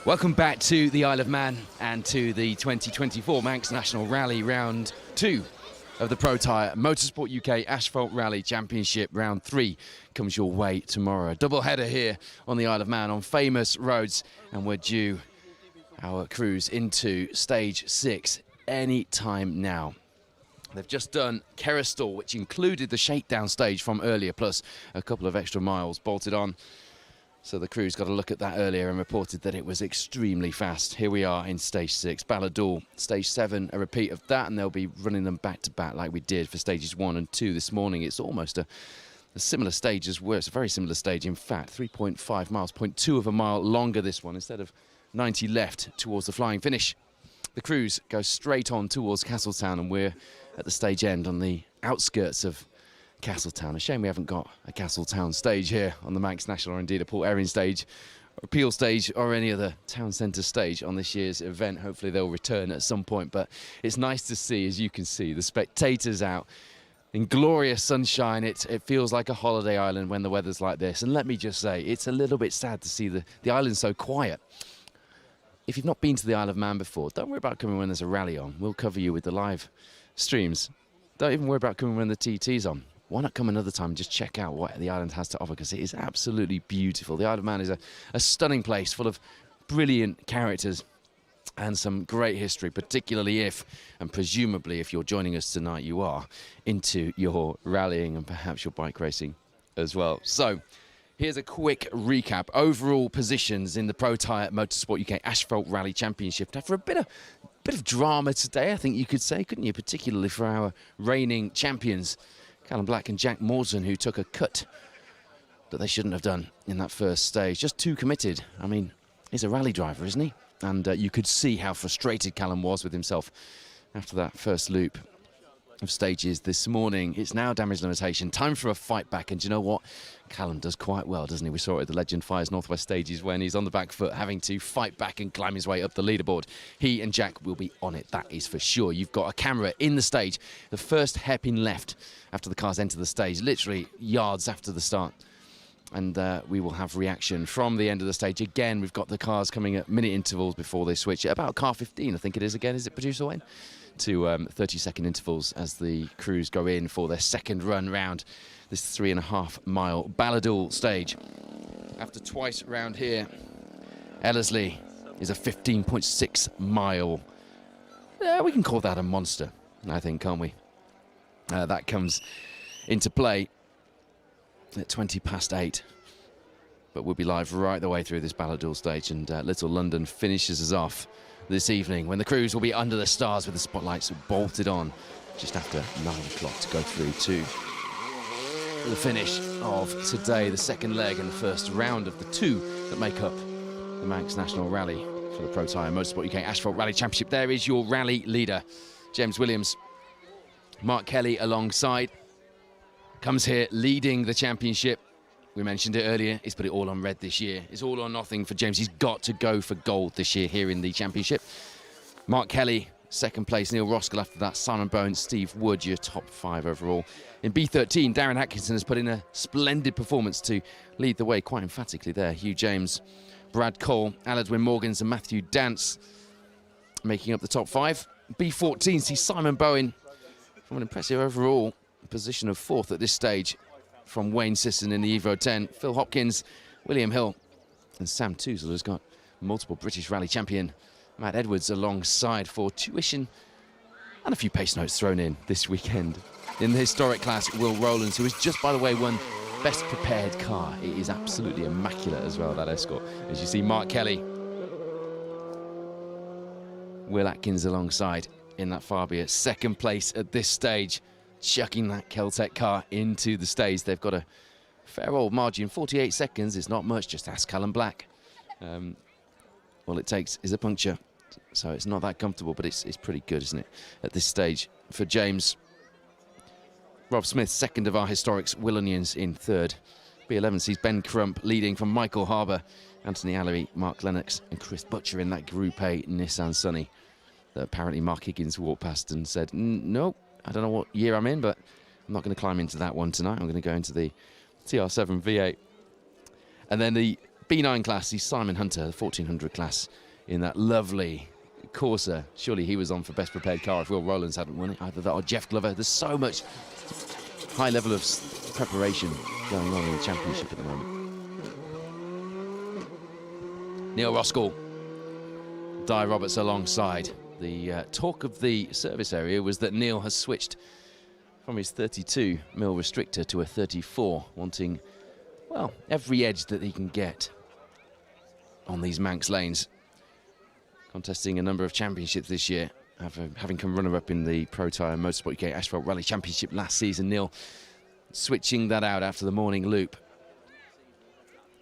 Welcome back to the Isle of Man and to the 2024 Manx National Rally Round 2 of the Protyre Motorsport UK Asphalt Rally Championship. Round 3 comes your way tomorrow. A double header here on the Isle of Man on famous roads, and we're due our cruise into stage 6 any time now. They've just done Kerristal, which included the shakedown stage from earlier, plus a couple of extra miles bolted on. So the crew's got a look at that earlier and reported that it was extremely fast. Here we are in stage 6, Ballador. Stage 7, a repeat of that, and they'll be running them back to back like we did for stages 1 and 2 this morning. It's almost a similar stage as well. It's a very similar stage, in fact. 3.5 miles, 0.2 of a mile longer this one, instead of 90 left towards the flying finish. The cruise goes straight on towards Castletown, and we're at the stage end on the outskirts of Castletown. A shame we haven't got a Castletown stage here on the Manx National, or indeed a Port Erin stage, or Peel stage, or any other town centre stage on this year's event. Hopefully they'll return at some point, but it's nice to see, as you can see, the spectators out in glorious sunshine. It feels like a holiday island when the weather's like this. And let me just say, it's a little bit sad to see the island so quiet. If you've not been to the Isle of Man before, don't worry about coming when there's a rally on. We'll cover you with the live streams. Don't even worry about coming when the TT's on. Why not come another time and just check out what the island has to offer, because it is absolutely beautiful. The Isle of Man is a stunning place full of brilliant characters and some great history, particularly if, and presumably if you're joining us tonight, you are into your rallying and perhaps your bike racing as well. So here's a quick recap. Overall positions in the Protyre Motorsport UK Asphalt Rally Championship. After a bit of drama today, I think you could say, couldn't you? Particularly for our reigning champions, Callum Black and Jack Morton, who took a cut that they shouldn't have done in that first stage. Just too committed. I mean, he's a rally driver, isn't he? And you could see how frustrated Callum was with himself after that first loop of stages this morning. It's now damage limitation, time for a fight back, and do you know what? Callum does quite well, doesn't he? We saw it at the Legend Fires Northwest stages when he's on the back foot having to fight back and climb his way up the leaderboard. He and Jack will be on it, that is for sure. You've got a camera in the stage, the first hairpin left after the cars enter the stage, literally yards after the start. And we will have reaction from the end of the stage. Again, we've got the cars coming at minute intervals before they switch. At about car 15, I think it is again. Is it, producer Wayne? To 30-second intervals as the crews go in for their second run round this 3.5 mile Ballador stage. After twice round here, Ellerslie is a 15.6 mile. We can call that a monster, I think, can't we? That comes into play at 20 past 8. But we'll be live right the way through this Ballador stage, and Little London finishes us off this evening when the crews will be under the stars with the spotlights bolted on just after 9 o'clock to go through to the finish of today, the second leg and the first round of the 2 that make up the Manx National Rally for the Protyre Motorsport UK Asphalt Rally Championship. There is your rally leader, James Williams. Mark Kelly alongside, comes here leading the championship. We mentioned it earlier, he's put it all on red this year. It's all or nothing for James. He's got to go for gold this year here in the championship. Mark Kelly, second place. Neil Roskell after that. Simon Bowen, Steve Wood, your top 5 overall. In B13, Darren Atkinson has put in a splendid performance to lead the way quite emphatically there. Hugh James, Brad Cole, Aladwin Morgans and Matthew Dance making up the top 5. B14 sees Simon Bowen from an impressive overall position of 4th at this stage, from Wayne Sisson in the Evo 10. Phil Hopkins, William Hill and Sam Toozle has got multiple British rally champion Matt Edwards alongside for tuition and a few pace notes thrown in this weekend. In the historic class, Will Rowlands, who has just, by the way, won best prepared car. It is absolutely immaculate as well, that Escort. As you see, Mark Kelly, Will Atkins alongside in that Fabia. Second place at this stage, chucking that Keltec car into the stage. They've got a fair old margin, 48 seconds. It's not much, just ask Callum Black. All it takes is a puncture, so it's not that comfortable, but it's pretty good, isn't it, at this stage for James. Rob Smith, second of our historics. Will Onions in third. B11 sees Ben Crump leading from Michael Harbour, Anthony Allery, Mark Lennox and Chris Butcher in that Group A Nissan Sunny. that apparently Mark Higgins walked past and said, no, I don't know what year I'm in, but I'm not going to climb into that one tonight. I'm going to go into the TR7 V8. And then the B9 class, the Simon Hunter, the 1400 class in that lovely Corsa. Surely he was on for best prepared car if Will Rowlands hadn't won it. Either that or Jeff Glover. There's so much high level of preparation going on in the championship at the moment. Neil Roskell, Di Roberts alongside. The talk of the service area was that Neil has switched from his 32mm restrictor to a 34, wanting, well, every edge that he can get on these Manx lanes. Contesting a number of championships this year, having come runner-up in the Protyre Motorsport UK Asphalt Rally Championship last season. Neil switching that out after the morning loop,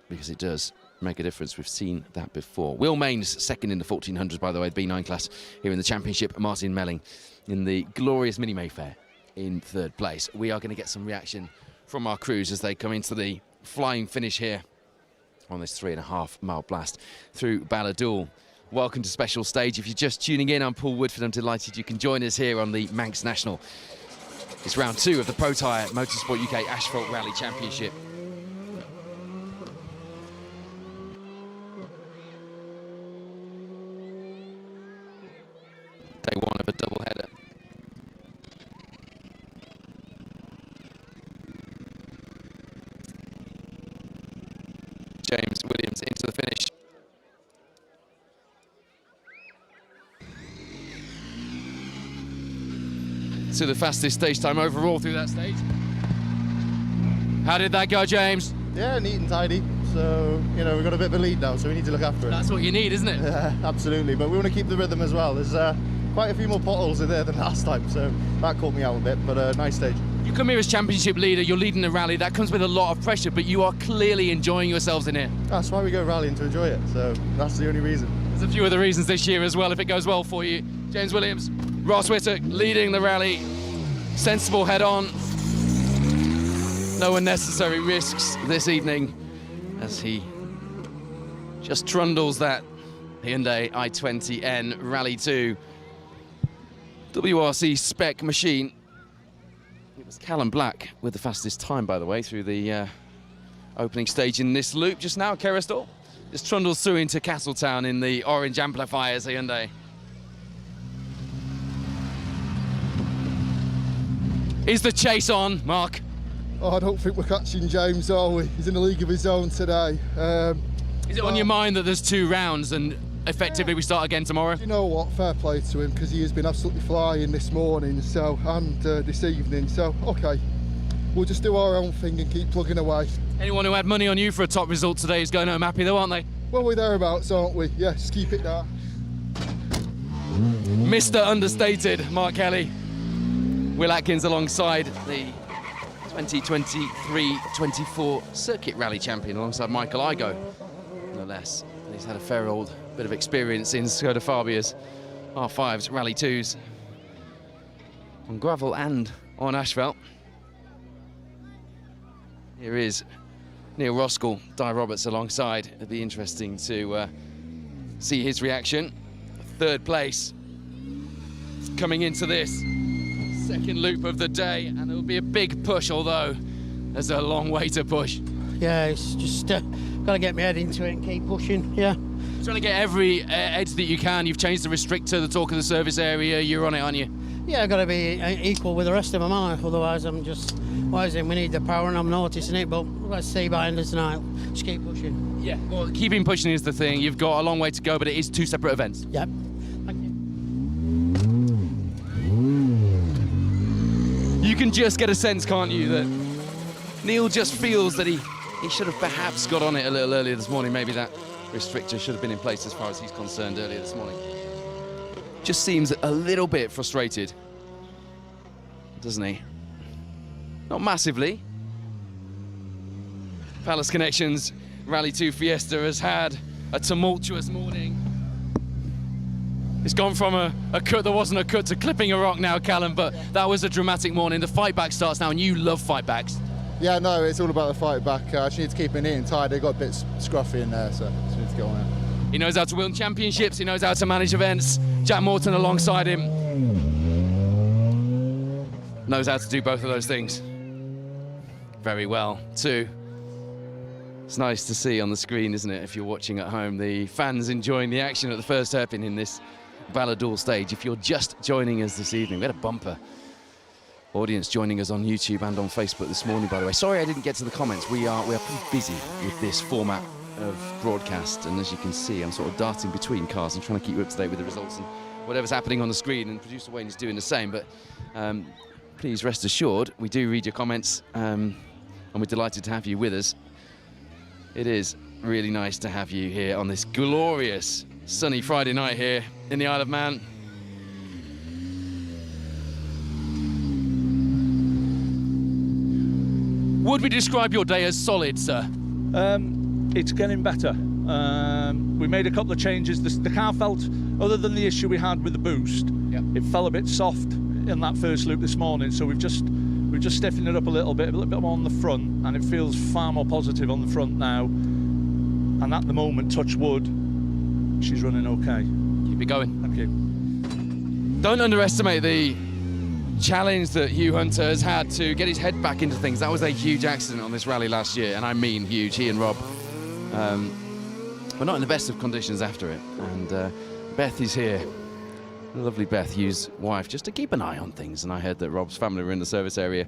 because it does make a difference. We've seen that before. Will Mains second in the 1400s, by the way, B9 class here in the championship. Martin Melling in the glorious Mini Mayfair in third place. We are going to get some reaction from our crews as they come into the flying finish here on this 3.5 mile blast through Balladool. Welcome to Special Stage. If you're just tuning in, I'm Paul Woodford. I'm delighted you can join us here on the Manx National. It's round 2 of the Protyre Motorsport UK Asphalt Rally Championship. Day 1 of a double header. James Williams into the finish. To the fastest stage time overall through that stage. How did that go, James? Yeah, neat and tidy. So, you know, we've got a bit of a lead now, so we need to look after it. That's what you need, isn't it? Yeah, absolutely. But we want to keep the rhythm as well. There's quite a few more potholes in there than last time, so that caught me out a bit, but a nice stage. You come here as championship leader, you're leading the rally. That comes with a lot of pressure, but you are clearly enjoying yourselves in here. That's why we go rallying, to enjoy it, so that's the only reason. There's a few other reasons this year as well, if it goes well for you. James Williams, Ross Whittock leading the rally. Sensible head on. No unnecessary risks this evening as he just trundles that Hyundai i20N Rally 2 WRC spec machine. It was Callum Black with the fastest time, by the way, through the opening stage in this loop just now. Kerrisdale just trundles through into Castletown in the orange amplifiers Hyundai. Is the chase on, Mark? Oh, I don't think we're catching James, are we? He's in a league of his own today. Is it on your mind that there's 2 rounds and effectively we start again tomorrow? You know what? Fair play to him, because he has been absolutely flying this morning, so and this evening. So, okay, we'll just do our own thing and keep plugging away. Anyone who had money on you for a top result today is going home happy, though, aren't they? Well, we're thereabouts, aren't we? Yes, keep it there. Mr. Understated, Mark Kelly. Will Atkins alongside the 2023-24 Circuit Rally Champion alongside Michael Igoe, no less. And he's had a fair old bit of experience in Skoda Fabia's R5s, Rally 2s, on gravel and on asphalt. Here is Neil Roskell, Di Roberts alongside. It'll be interesting to see his reaction. 3rd place coming into this second loop of the day, and it'll be a big push, although there's a long way to push. Yeah, it's just got to get my head into it and keep pushing, yeah. Trying to get every edge that you can. You've changed the restrictor, the talk of the service area, you're on it, aren't you? Yeah, I've got to be equal with the rest of them, aren't I? Otherwise I'm just, we need the power and I'm noticing it, but let's see behind us tonight. Just keep pushing. Yeah, well, keeping pushing is the thing. You've got a long way to go, but it is 2 separate events. Yep. Thank you. You can just get a sense, can't you, that Neil just feels that he should have perhaps got on it a little earlier this morning. Maybe that restrictor should have been in place as far as he's concerned earlier this morning. Just seems a little bit frustrated, doesn't he? Not massively. Palace Connections Rally 2 Fiesta has had a tumultuous morning. It's gone from a cut that wasn't a cut to clipping a rock now, Callum, but that was a dramatic morning. The fight back starts now, and you love fight backs. Yeah, no, it's all about the fight back. I just need to keep it neat and tight. They got a bit scruffy in there, so just need to go on it. He knows how to win championships, he knows how to manage events. Jack Morton alongside him. Knows how to do both of those things very well too. It's nice to see on the screen, isn't it, if you're watching at home, the fans enjoying the action at the first hairpin in this Valladolid stage. If you're just joining us this evening, we had a bumper audience joining us on YouTube and on Facebook this morning, by the way. Sorry I didn't get to the comments. We are pretty busy with this format of broadcast, and as you can see, I'm sort of darting between cars and trying to keep you up to date with the results and whatever's happening on the screen, and producer Wayne is doing the same. But please rest assured, we do read your comments, and we're delighted to have you with us. It is really nice to have you here on this glorious sunny Friday night here in the Isle of Man. Would we describe your day as solid, sir? It's getting better. We made a couple of changes. The car felt, other than the issue we had with the boost, it felt a bit soft in that first loop this morning. So we've just stiffened it up a little bit more on the front, and it feels far more positive on the front now. And at the moment, touch wood, she's running okay. Keep it going. Thank you. Don't underestimate the challenge that Hugh Hunter has had to get his head back into things. That was a huge accident on this rally last year, and I mean huge. He and Rob were not in the best of conditions after it. And Beth is here, the lovely Beth, Hugh's wife, just to keep an eye on things. And I heard that Rob's family were in the service area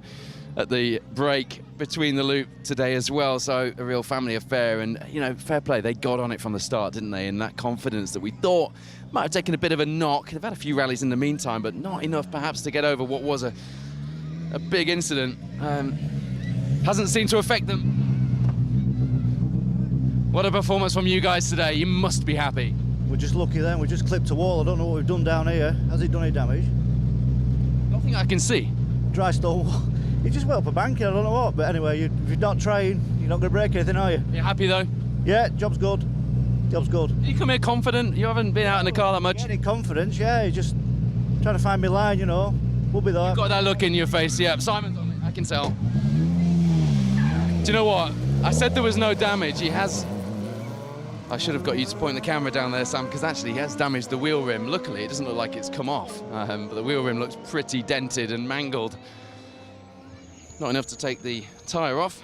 at the break between the loop today as well, so a real family affair. And, you know, fair play, they got on it from the start, didn't they? And that confidence that we thought might have taken a bit of a knock. They've had a few rallies in the meantime, but not enough perhaps to get over what was a big incident. Hasn't seemed to affect them. What a performance from you guys today. You must be happy. We're just lucky then, we just clipped a wall. I don't know what we've done down here. Has it done any damage? Nothing I can see. Dry stone wall. You just went up a bank, I don't know what, but anyway, if you're not trying, you're not going to break anything, are you? You're happy though? Yeah, job's good. Job's good. You come here confident? You haven't been out in the car that much? Getting confidence, yeah, just trying to find my line, you know. We'll be there. You've got that look in your face, yeah. Simon's on it, I can tell. Do you know what? I said there was no damage. He has... I should have got you to point the camera down there, Sam, because actually he has damaged the wheel rim. Luckily, it doesn't look like it's come off, but the wheel rim looks pretty dented and mangled. Not enough to take the tyre off.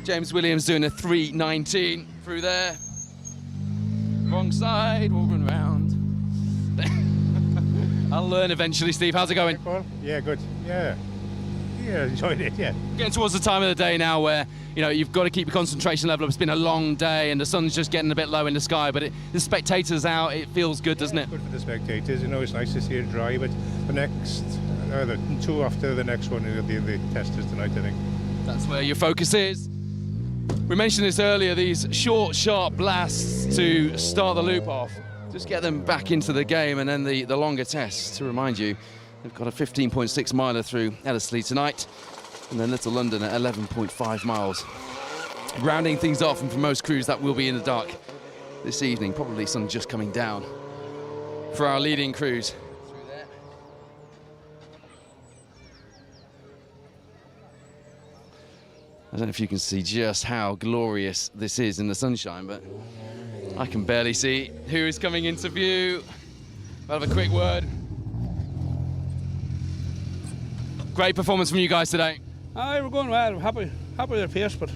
James Williams doing a 3:19 through there. Wrong side, we'll run round. I'll learn eventually, Steve. How's it going? Yeah, good. Yeah, enjoyed it, yeah. Getting towards the time of the day now where, you know, you've got to keep your concentration level up. It's been a long day and the sun's just getting a bit low in the sky, but the spectators out, it feels good, doesn't it? Good for the spectators, you know, it's nice to see it dry, but the next, the two after the next one will be the testers tonight, I think. That's where your focus is. We mentioned this earlier, these short, sharp blasts to start the loop off. Just get them back into the game, and then the longer tests, to remind you, they've got a 15.6 miler through Ellerslie tonight, and then Little London at 11.5 miles. Rounding things off, and for most crews that will be in the dark this evening, probably sun just coming down for our leading crews. I don't know if you can see just how glorious this is in the sunshine, but I can barely see who is coming into view. I'll have a quick word. Great performance from you guys today. We're going well. Happy with the pace, but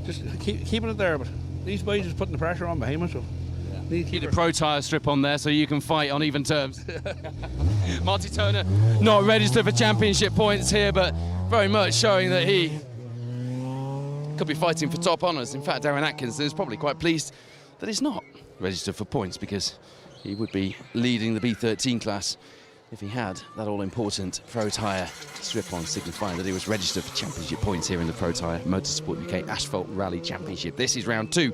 just keeping it there. But these boys is putting the pressure on behind us. So keep the Protyre strip on there so you can fight on even terms. Marty Turner not registered for championship points here, but very much showing that he could be fighting for top honours. In fact, Darren Atkinson is probably quite pleased that he's not registered for points, because he would be leading the B13 class if he had that all-important Protyre strip on, signifying that he was registered for championship points here in the Protyre Motorsport UK Asphalt Rally Championship. This is round 2.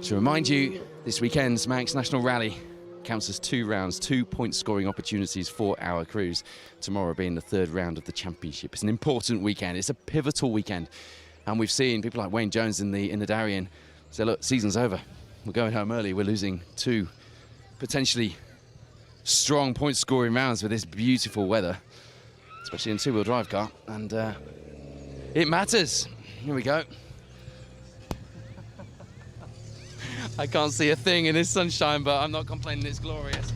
To remind you, this weekend's Manx National Rally counts as 2 rounds, 2-point scoring opportunities for our crews. Tomorrow being the 3rd round of the championship. It's an important weekend. It's a pivotal weekend. And we've seen people like Wayne Jones in the Darien say, look, season's over. We're going home early. We're losing 2 potentially strong point scoring rounds with this beautiful weather, especially in a 2-wheel drive car. And it matters. Here we go. I can't see a thing in this sunshine, but I'm not complaining, it's glorious.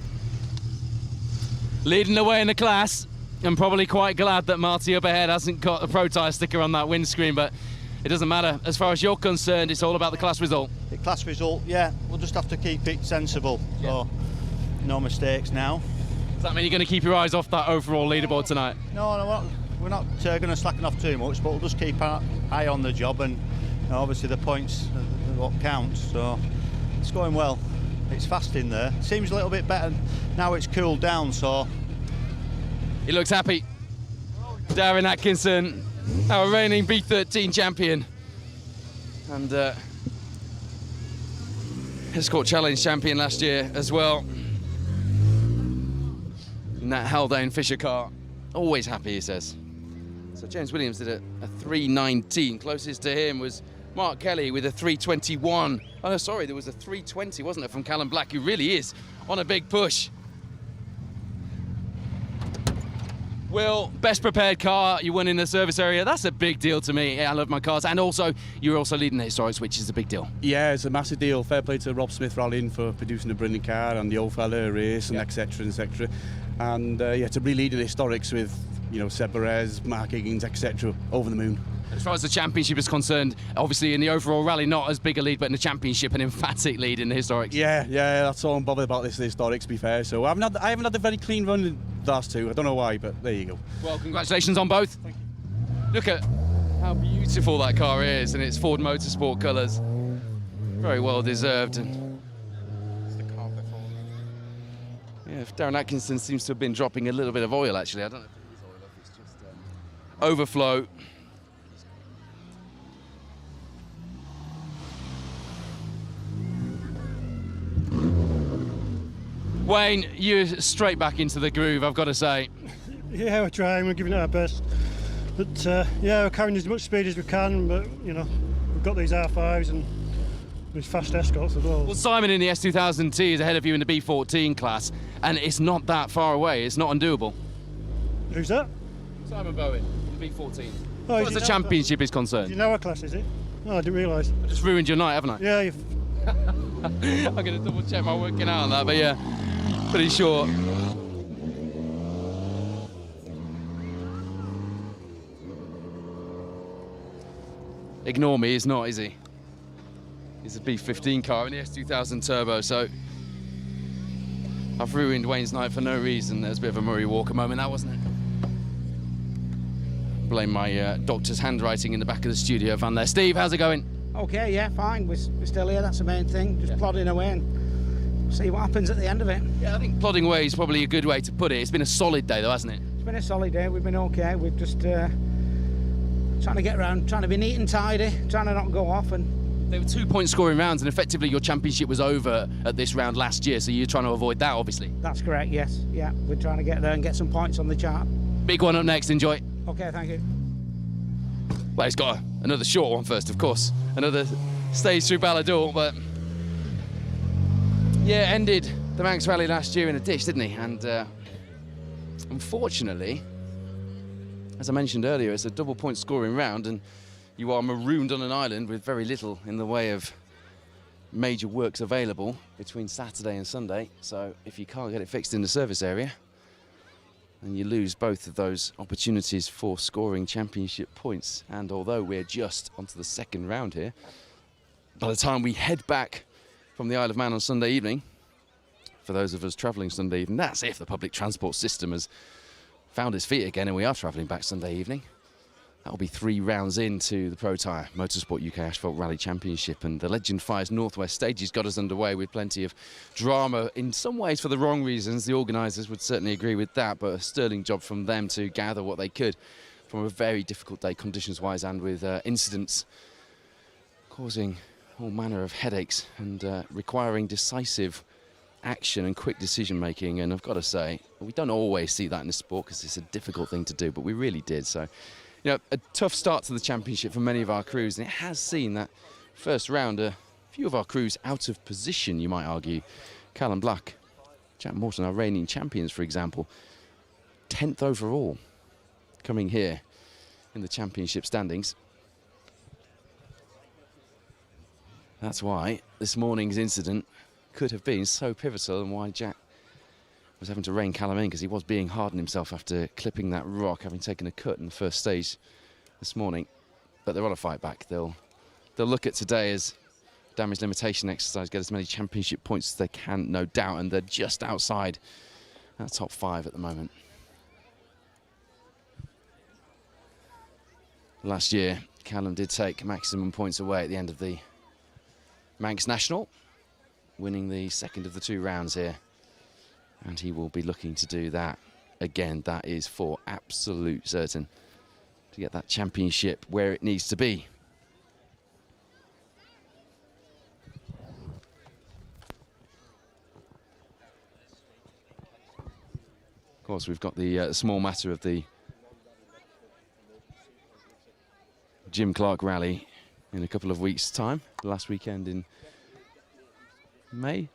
Leading the way in the class. I'm probably quite glad that Marty up ahead hasn't got a Protyre sticker on that windscreen, but it doesn't matter. As far as you're concerned, it's all about the class result. The class result, yeah, we'll just have to keep it sensible. So, no mistakes now. Does that mean you're going to keep your eyes off that overall leaderboard tonight? No, we're not going to slacken off too much, but we'll just keep our eye on the job, and obviously the points are what counts. So it's going well. It's fast in there. It seems a little bit better now. It's cooled down, so He looks happy. Darren Atkinson, our reigning B13 champion and Escort Challenge champion last year as well. In that Haldane Fisher car. Always happy, he says. So James Williams did a 3:19. Closest to him was Mark Kelly with a 3:21. Oh no, sorry, there was a 3:20, wasn't it, from Callum Black, who really is on a big push. Will, best prepared car, you won in the service area. That's a big deal to me. I love my cars. And also, you're also leading the historics, which is a big deal. Yeah, it's a massive deal. Fair play to Rob Smith Rallying for producing a brilliant car and the old fella race and etc. etc. And yeah, to be leading the historics with, you know, Seb Perez, Mark Higgins, etc. Over the moon. As far as the championship is concerned, obviously in the overall rally, not as big a lead, but in the championship, an emphatic lead in the historics. Yeah, that's all I'm bothered about this, the historics, to be fair. So I haven't had a very clean run in the last two. I don't know why, but there you go. Well, congratulations on both. Thank you. Look at how beautiful that car is in its Ford Motorsport colours. Very well deserved. And It's the car performance. yeah, Darren Atkinson seems to have been dropping a little bit of oil, actually. I don't know if it is oil, if it's just overflow. Wayne, you're straight back into the groove, I've got to say. Yeah, we're trying, we're giving it our best. But yeah, we're carrying as much speed as we can, but you know, we've got these R5s and these fast escorts as well. Well, Simon in the S2000T is ahead of you in the B14 class, and it's not that far away, it's not undoable. Who's that? Simon Bowen, B14. Oh, as far as the championship is Is concerned. he in our class, is he? Oh, I didn't realise. I just ruined your night, haven't I? Yeah, I'm going to double check my working out on that, but yeah, pretty sure. Ignore me, he's not, is he? He's a B15 car in the S2000 Turbo, so I've ruined Wayne's night for no reason. There's a bit of a Murray Walker moment, that wasn't it? Blame my doctor's handwriting in the back of the studio van there. Steve, how's it going? Okay, yeah, fine. We're still here, that's the main thing. Just plodding away and see what happens at the end of it. Yeah, I think plodding away is probably a good way to put it. It's been a solid day though, hasn't it? It's been a solid day, we've been okay. We've just trying to get around, trying to be neat and tidy, trying to not go off. And they were 2-point scoring rounds, and effectively your championship was over at this round last year, so you're trying to avoid that, obviously. That's correct, yes. Yeah, we're trying to get there and get some points on the chart. Big one up next, enjoy. Okay, thank you. Well, he's got another short one first, of course. Another stage through Ballador, but yeah, ended the Manx Rally last year in a ditch, didn't he? And unfortunately, as I mentioned earlier, it's a double-point scoring round, and you are marooned on an island with very little in the way of major works available between Saturday and Sunday. So if you can't get it fixed in the service area, and you lose both of those opportunities for scoring championship points. And although we're just onto the second round here, by the time we head back from the Isle of Man on Sunday evening, for those of us travelling Sunday evening, that's if the public transport system has found its feet again and we are travelling back Sunday evening. That'll be 3 rounds into the Protyre Motorsport UK Asphalt Rally Championship, and the Legend Fires Northwest stages got us underway with plenty of drama, in some ways for the wrong reasons. The organisers would certainly agree with that, but a sterling job from them to gather what they could from a very difficult day conditions-wise, and with incidents causing all manner of headaches and requiring decisive action and quick decision-making. And I've got to say, we don't always see that in the sport because it's a difficult thing to do, but we really did. So, you know, a tough start to the championship for many of our crews, and it has seen that first round a few of our crews out of position, you might argue. Callum Black, Jack Morton, our reigning champions, for example, 10th overall coming here in the championship standings. That's why this morning's incident could have been so pivotal, and why Jack was having to rein Callum in, because he was being hard on himself after clipping that rock, having taken a cut in the first stage this morning. But they're on a fight back. They'll look at today as damage limitation exercise, get as many championship points as they can, no doubt, and they're just outside that top 5 at the moment. Last year, Callum did take maximum points away at the end of the Manx National, winning the second of the 2 rounds here. And he will be looking to do that again. That is for absolute certain, to get that championship where it needs to be. Of course, we've got the small matter of the Jim Clark Rally in a couple of weeks' time, last weekend in May.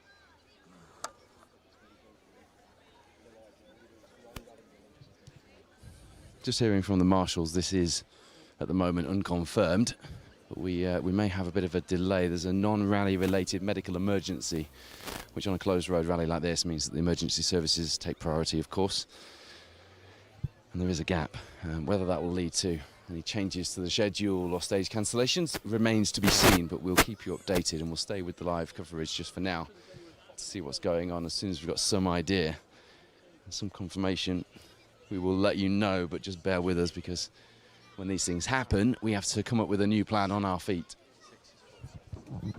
Just hearing from the marshals, this is at the moment unconfirmed, but we may have a bit of a delay. There's a non-rally related medical emergency, which on a closed road rally like this means that the emergency services take priority, of course. And there is a gap. Whether that will lead to any changes to the schedule or stage cancellations remains to be seen, but we'll keep you updated and we'll stay with the live coverage just for now to see what's going on. As soon as we've got some idea and some confirmation, we will let you know, but just bear with us, because when these things happen, we have to come up with a new plan on our feet. It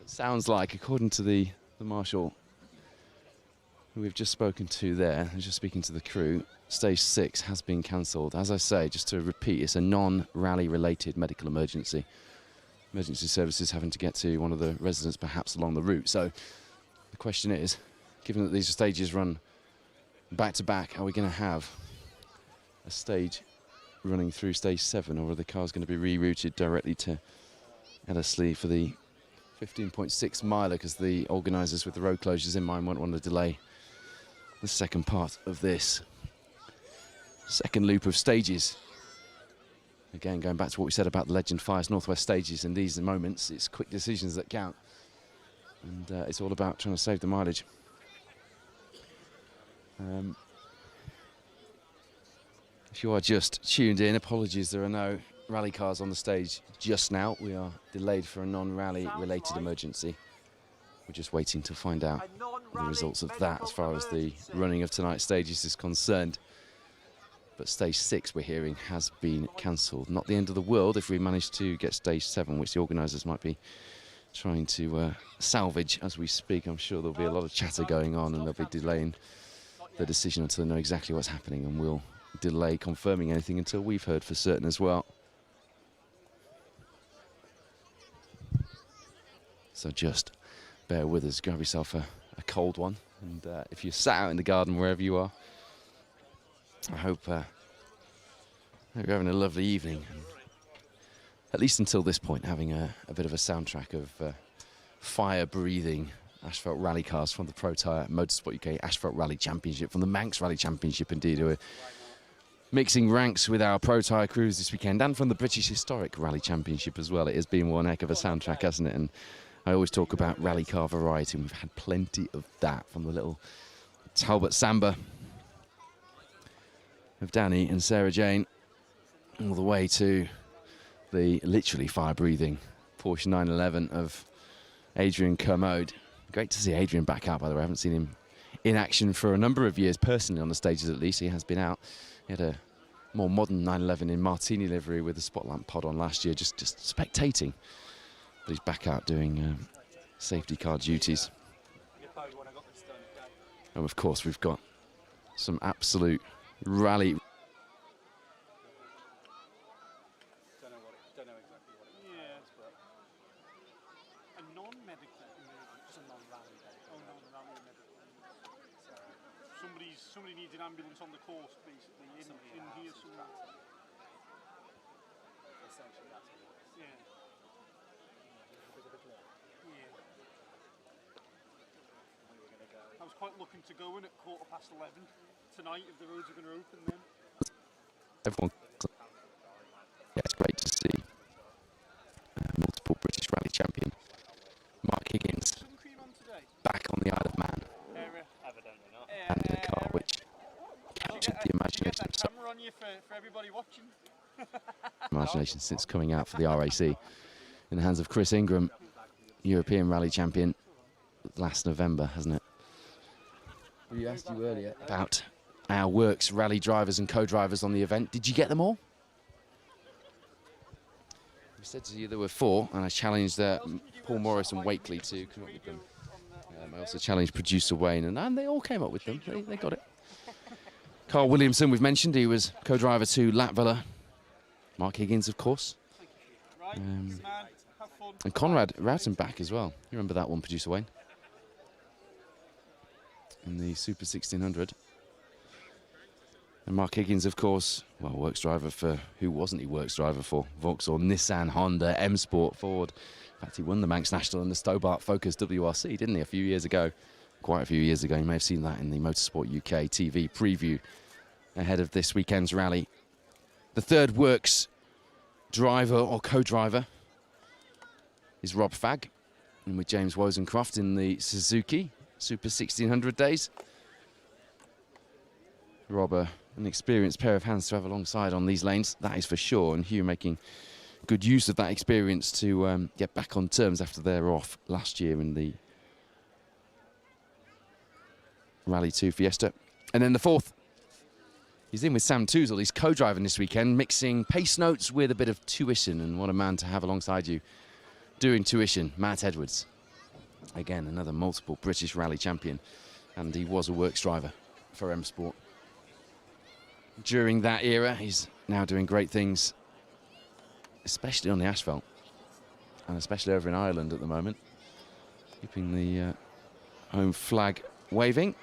sounds like, according to the marshal who we've just spoken to there, and just speaking to the crew, stage 6 has been cancelled. As I say, just to repeat, it's a non-rally related medical emergency. Emergency services having to get to one of the residents perhaps along the route. So the question is, given that these stages run back to back, are we going to have a stage running through stage 7, or are the cars going to be rerouted directly to Ellerslie for the 15.6 miler, because the organisers with the road closures in mind won't want to delay the second part of this second loop of stages. Again, going back to what we said about the Legend Fires Northwest stages, in these moments it's quick decisions that count, and it's all about trying to save the mileage. If you are just tuned in, apologies, there are no rally cars on the stage just now. We are delayed for a non-rally related emergency. We're just waiting to find out the results of that as far as the running of tonight's stages is concerned. But stage 6, we're hearing, has been cancelled. Not the end of the world if we manage to get stage 7, which the organisers might be trying to salvage as we speak. I'm sure there'll be a lot of chatter going on, and they'll be delaying the decision until they know exactly what's happening, and we'll delay confirming anything until we've heard for certain as well. So just bear with us, grab yourself a cold one, and if you're sat out in the garden wherever you are, I hope you're having a lovely evening, and at least until this point having a bit of a soundtrack of fire-breathing Asphalt rally cars from the Protyre Motorsport UK Asphalt Rally Championship, from the Manx Rally Championship indeed, who are mixing ranks with our Protyre crews this weekend, and from the British Historic Rally Championship as well. It has been one heck of a soundtrack, hasn't it? And I always talk about rally car variety, and we've had plenty of that, from the little Talbot Samba of Danny and Sarah Jane, all the way to the literally fire-breathing Porsche 911 of Adrian Kermode. Great to see Adrian back out, by the way. I haven't seen him in action for a number of years, personally on the stages at least. He has been out. He had a more modern 911 in Martini livery with the spot lamp pod on last year, just spectating. But he's back out doing safety car duties. And of course, we've got some absolute rally. Somebody needs an ambulance on the course, basically, in here somewhere. Essentially, that's what it is. Yeah. Yeah. I was quite looking to go in at 11:15 tonight if the roads are going to open then. Everyone, yeah, it's great to see multiple British captured the imagination of imagination since coming out for the RAC in the hands of Chris Ingram, European Rally Champion, last November, hasn't it? We asked you earlier about our works rally drivers and co-drivers on the event. Did you get them all? We said to you there were 4, and I challenged Paul Morris and Wakely to come up with them. I also challenged producer Wayne, and they all came up with them. They got it. Carl Williamson, we've mentioned, he was co-driver to Latvala. Mark Higgins, of course. And Conrad Rautenbach as well. You remember that one, producer Wayne? In the Super 1600. And Mark Higgins, of course, well, works driver for, who wasn't he works driver for? Vauxhall, Nissan, Honda, M Sport, Ford. In fact, he won the Manx National and the Stobart Focus WRC, didn't he, a few years ago? Quite a few years ago. You may have seen that in the Motorsport UK TV preview ahead of this weekend's rally. The third works driver or co-driver is Rob Fagg, and with James Wozencroft in the Suzuki Super 1600 days. Rob, an experienced pair of hands to have alongside on these lanes, that is for sure, and Hugh making good use of that experience to get back on terms after their off last year in the Rally 2 Fiesta. And then the fourth, he's in with Sam Toozle. He's co-driving this weekend, mixing pace notes with a bit of tuition, and what a man to have alongside you doing tuition, Matt Edwards. Again, another multiple British rally champion, and he was a works driver for M Sport. During that era, he's now doing great things, especially on the asphalt, and especially over in Ireland at the moment, keeping the home flag waving.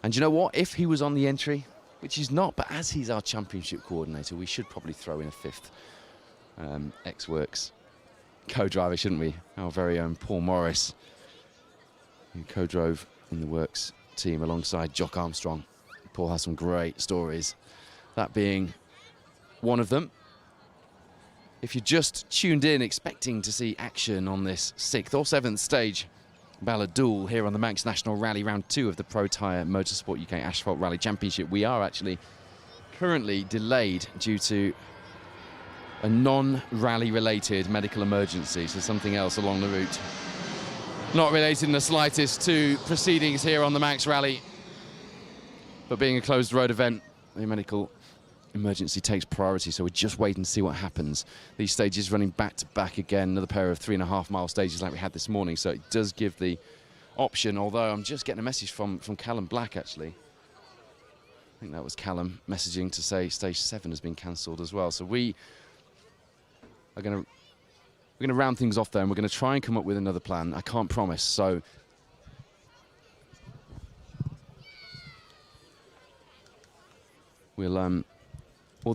And you know what? If he was on the entry, which he's not, but as he's our championship coordinator, we should probably throw in a 5th ex-works co-driver, shouldn't we? Our very own Paul Morris, who co-drove in the works team alongside Jock Armstrong. Paul has some great stories, that being one of them. If you just tuned in expecting to see action on this 6th or 7th stage Balladul here on the Manx National Rally Round 2 of the Protyre Motorsport UK Asphalt Rally Championship, we are actually currently delayed due to a non-rally related medical emergency, so something else along the route. Not related in the slightest to proceedings here on the Manx Rally, but being a closed road event, the medical emergency takes priority, so we're just waiting to see what happens. These stages running back to back again, another pair of 3.5 mile stages like we had this morning, so it does give the option, although I'm just getting a message from Callum Black actually. I think that was Callum messaging to say stage 7 has been cancelled as well, so we're going to round things off there, and we're going to try and come up with another plan. I can't promise, so we'll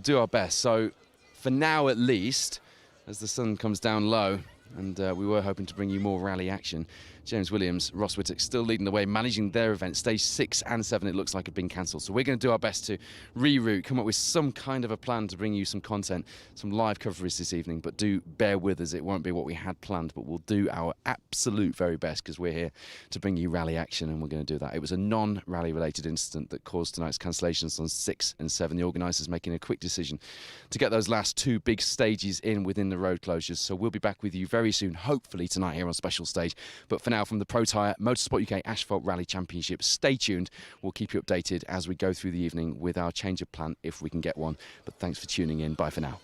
do our best. So for now at least, as the sun comes down low, and we were hoping to bring you more rally action, James Williams, Ross Whittock still leading the way, managing their event. Stage 6 and 7, it looks like, have been cancelled. So we're going to do our best to reroute, come up with some kind of a plan to bring you some content, some live coverage this evening. But do bear with us. It won't be what we had planned, but we'll do our absolute very best, because we're here to bring you rally action, and we're going to do that. It was a non-rally related incident that caused tonight's cancellations on 6 and 7. The organisers making a quick decision to get those last 2 big stages in within the road closures. So we'll be back with you very soon, hopefully tonight here on Special Stage. But for now, from the Protyre Motorsport UK Asphalt Rally Championship, stay tuned. We'll keep you updated as we go through the evening with our change of plan if we can get one. But thanks for tuning in. Bye for now.